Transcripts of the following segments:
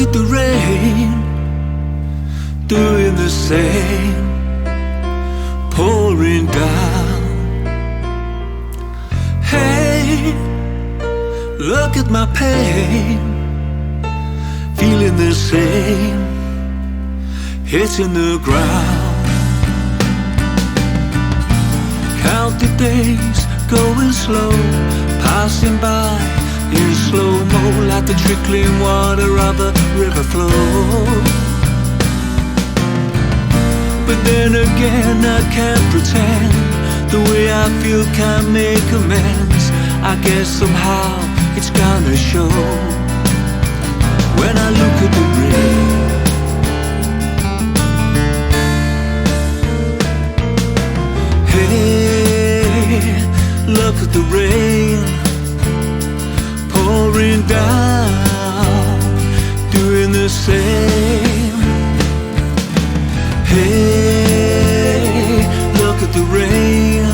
at the rain, doing the same, pouring down. Hey, look at my pain, feeling the same, hitting the ground. Count the days, going slow, passing by in slow-mo, like the trickling water of a river flow. But then again, I can't pretend the way I feel can't make amends. I guess somehow it's gonna show when I look at the rain. Hey, look at the rain, pouring down, doing the same. Hey, look at the rain,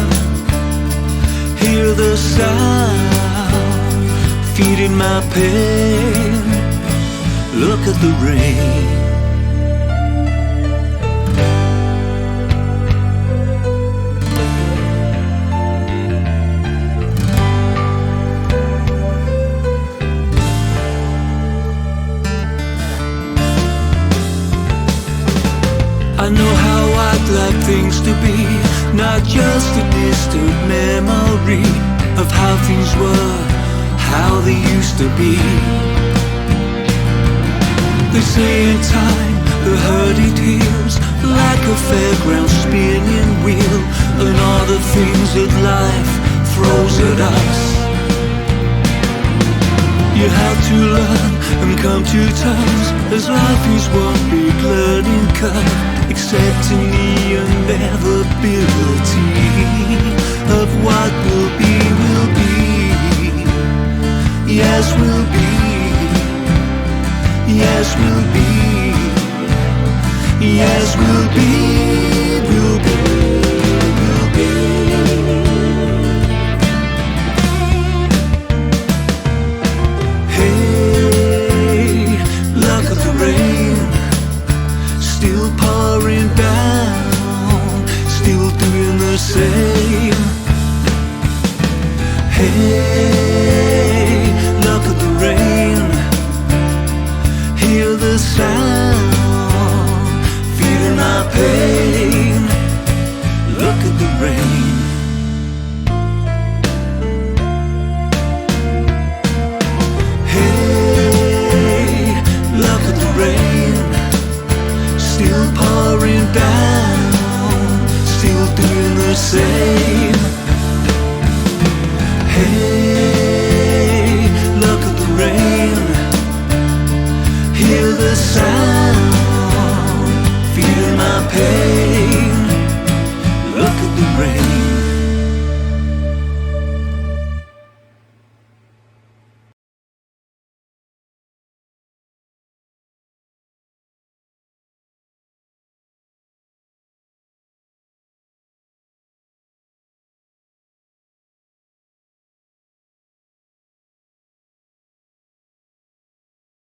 hear the sound, feeding my pain. Look at the rain. I know how I'd like things to be, not just a distant memory of how things were, how they used to be. They say in time the hurt it heals, like a fairground spinning wheel, and all the things that life throws at us. You have to learn and come to terms, as life is one big learning curve, accepting the inevitability of what will be, will be. Yes, will be. Yes, will be. Yes, will be. Will be. Will be. Hey, look at the rain, still pouring down, still doing the same. Hey, look at the rain, hear the sound, feeling my pain. Look at the rain. Hey, look at the rain, still pouring down, still doing the same.